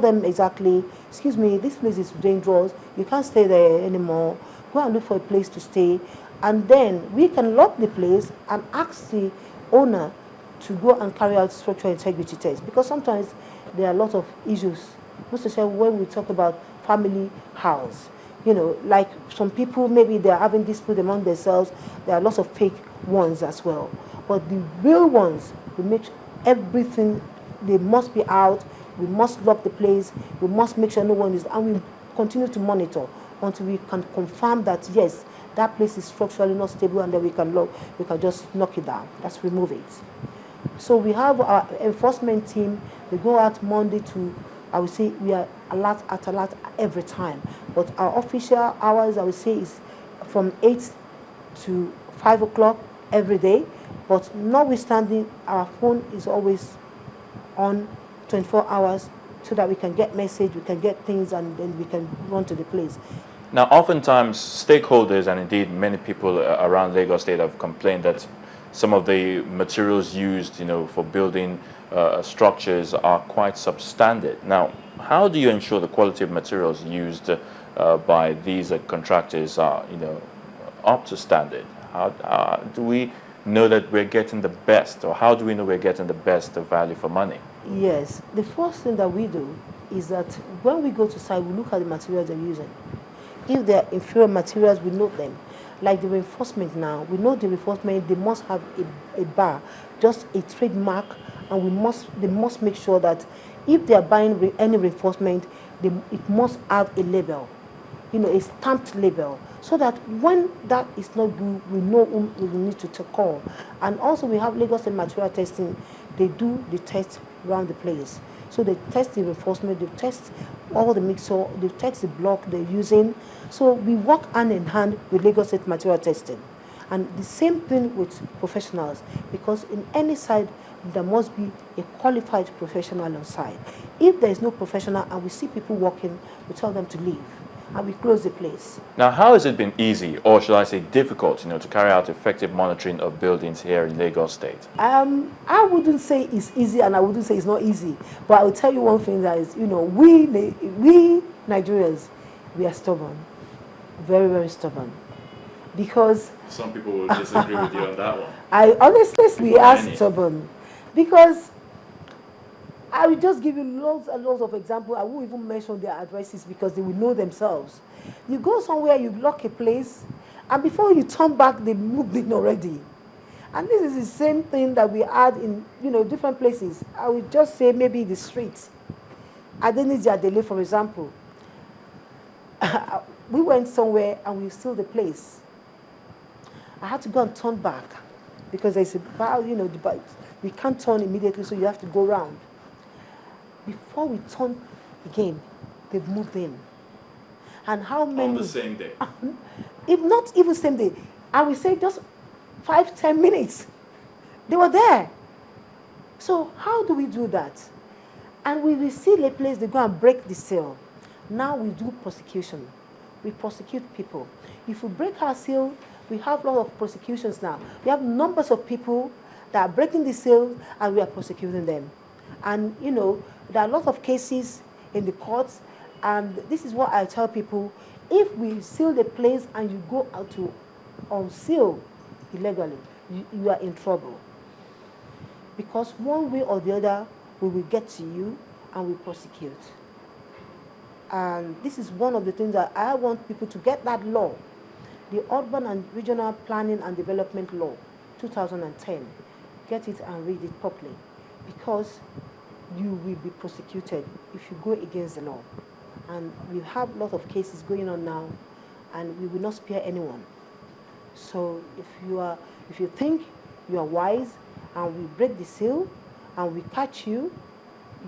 them exactly, excuse me, this place is dangerous, you can't stay there anymore, go and look for a place to stay, and then we can lock the place and ask the owner to go and carry out structural integrity tests, because sometimes there are a lot of issues, most especially when we talk about family house. You know, like some people, maybe they're having dispute among themselves, there are lots of fake ones as well. But the real ones, we make everything, they must be out, we must lock the place, we must make sure no one is, and we continue to monitor until we can confirm that yes, that place is structurally not stable, and then we can just knock it down, just remove it. So we have our enforcement team, they go out Monday to, I would say we are alert every time. But our official hours, I would say, is from 8 to 5 o'clock every day. But notwithstanding, our phone is always on 24 hours so that we can get message, we can get things, and then we can run to the place. Now, oftentimes, stakeholders and indeed many people around Lagos State have complained that some of the materials used, for building structures are quite substandard. Now, how do you ensure the quality of materials used by these contractors are, up to standard? How do we know that we're getting the best, or how do we know we're getting the best value for money? Yes, the first thing that we do is that when we go to site, we look at the materials they're using. If they're inferior materials, we note them. Like the reinforcement now, we know the reinforcement, they must have a bar, just a trademark, and they must make sure that if they are buying any reinforcement, it must have a label, a stamped label, so that when that is not good, we know whom we need to call. And also we have Lagos State material testing. They do the test around the place. So they test the reinforcement, they test all the mixer, they test the block they're using. So we work hand in hand with Lagos State material testing. And the same thing with professionals, because in any site, there must be a qualified professional on site. If there is no professional and we see people working, we tell them to leave and we close the place. Now, how has it been easy, or should I say difficult, to carry out effective monitoring of buildings here in Lagos State? I wouldn't say it's easy, and I wouldn't say it's not easy. But I will tell you one thing, that is, we Nigerians, we are stubborn, very, very stubborn. Because some people will disagree with you on that one. I honestly, we are stubborn. Because I will just give you lots and lots of examples. I won't even mention their addresses because they will know themselves. You go somewhere, you lock a place, and before you turn back, they moved in already. And this is the same thing that we had in different places. I would just say maybe the streets. Adeniji Adele, for example. We went somewhere and we stole the place. I had to go and turn back because there's a bar, we can't turn immediately, so you have to go round. Before we turn again, they've moved in. And how many? On the same day? If not even same day, I would say just 5-10 minutes. They were there. So how do we do that? And we will see a place, they go and break the seal. Now we do prosecution. We prosecute people. If we break our seal, we have a lot of prosecutions now. We have numbers of people that are breaking the seal, and we are prosecuting them. And, there are a lot of cases in the courts, and this is what I tell people. If we seal the place and you go out to unseal illegally, you are in trouble. Because one way or the other, we will get to you and we prosecute. And this is one of the things that I want people to get that law, the Urban and Regional Planning and Development Law, 2010. Get it and read it properly, because you will be prosecuted if you go against the law. And we have a lot of cases going on now, and we will not spare anyone. So if you think you are wise and we break the seal and we catch you,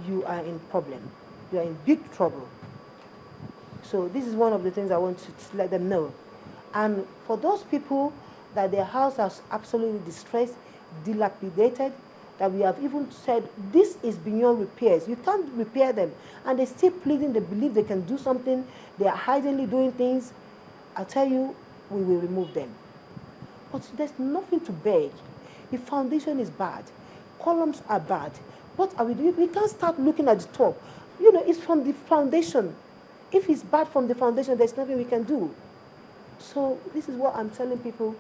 you are in problem. You are in big trouble. So this is one of the things I want to let them know. And for those people that their house is absolutely distressed, dilapidated, that we have even said this is beyond repairs, you can't repair them, and they're still pleading, they believe they can do something, they are hidingly doing things, I tell you, we will remove them. But there's nothing to beg. The foundation is bad, columns are bad. What are we doing? We can't start looking at the top. you know, it's from the foundation. If it's bad from the foundation, there's nothing we can do. So this is what I'm telling people.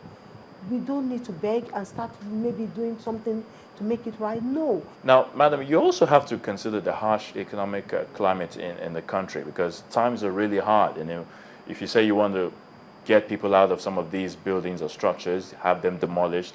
We don't need to beg and start maybe doing something to make it right. No. Now, madam, you also have to consider the harsh economic climate in the country, because times are really hard. You know, if you say you want to get people out of some of these buildings or structures, have them demolished,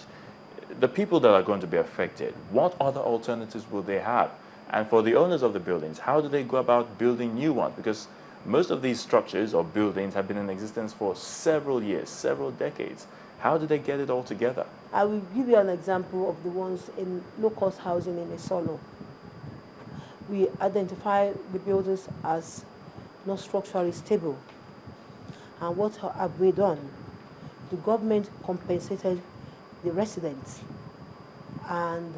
the people that are going to be affected, what other alternatives will they have? And for the owners of the buildings, how do they go about building new ones? Because most of these structures or buildings have been in existence for several years, several decades. How do they get it all together? I will give you an example of the ones in low-cost housing in Esolo. We identify the buildings as not structurally stable. And what have we done? The government compensated the residents, and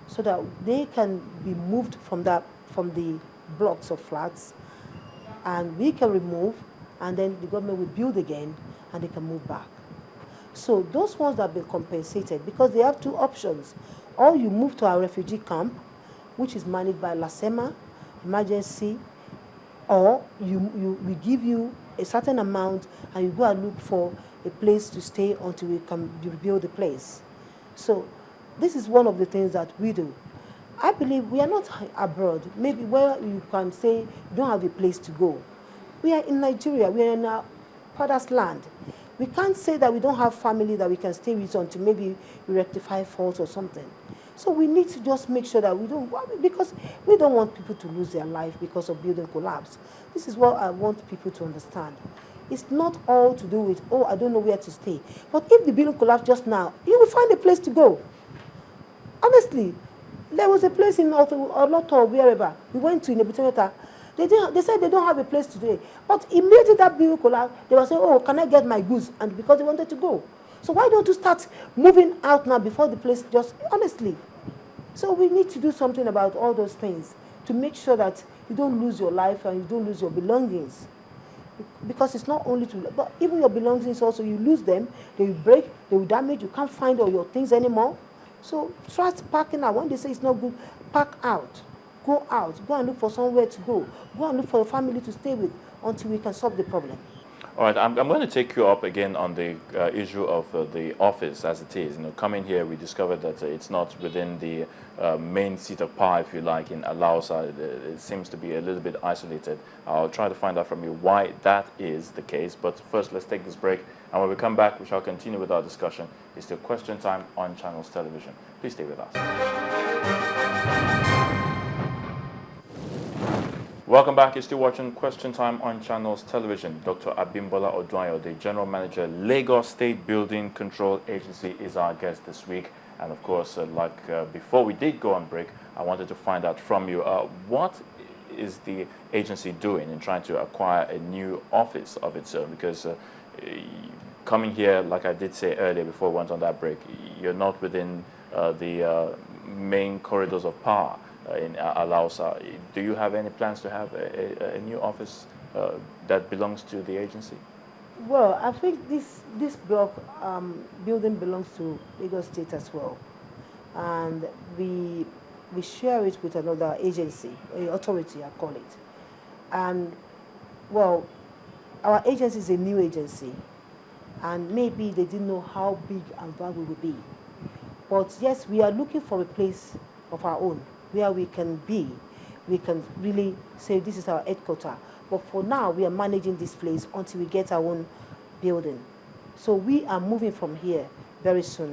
so that they can be moved from the blocks of flats, and we can remove, and then the government will build again, and they can move back. So those ones that have been compensated, because they have two options: or you move to our refugee camp, which is managed by LABSCA, emergency, or we give you a certain amount and you go and look for a place to stay until we can rebuild the place. So this is one of the things that we do. I believe we are not abroad, maybe where you can say you don't have a place to go. We are in Nigeria, we are in our father's land. We can't say that we don't have family that we can stay with until maybe we rectify faults or something. So we need to just make sure that we don't, because we don't want people to lose their life because of building collapse. This is what I want people to understand. It's not all to do with, oh, I don't know where to stay. But if the building collapsed just now, you will find a place to go. Honestly, there was a place in Oloto or wherever. We went to in a Butemeta. They said they don't have a place today. But immediately that building collapsed, they were saying, oh, can I get my goods? And because they wanted to go. So why don't you start moving out now before the place just, honestly. So we need to do something about all those things to make sure that you don't lose your life and you don't lose your belongings. Because it's not only to, but even your belongings also, you lose them, they will break, they will damage, you can't find all your things anymore. So try parking out. When they say it's not good, park out. Go out. Go and look for somewhere to go. Go and look for a family to stay with until we can solve the problem. All right, I'm going to take you up again on the issue of the office as it is. You know, coming here, we discovered that it's not within the main seat of power, if you like, in LABSCA. It seems to be a little bit isolated. I'll try to find out from you why that is the case. But first, let's take this break. And when we come back, we shall continue with our discussion. It's still Question Time on Channels Television. Please stay with us. Welcome back. You're still watching Question Time on Channels Television. Dr. Abimbola Oduayo, the General Manager, Lagos State Building Control Agency, is our guest this week. And of course, before we did go on break, I wanted to find out from you, what is the agency doing in trying to acquire a new office of its own? Because coming here, like I did say earlier before we went on that break, you're not within the main corridors of power in LABSCA. Do you have any plans to have a new office that belongs to the agency? Well, I think this block building belongs to Lagos State as well, and we share it with another agency, authority, I call it. And well, our agency is a new agency, and maybe they didn't know how big and vast we will be. But yes, we are looking for a place of our own where we can be. We can really say this is our headquarters. But for now, we are managing this place until we get our own building. So we are moving from here very soon.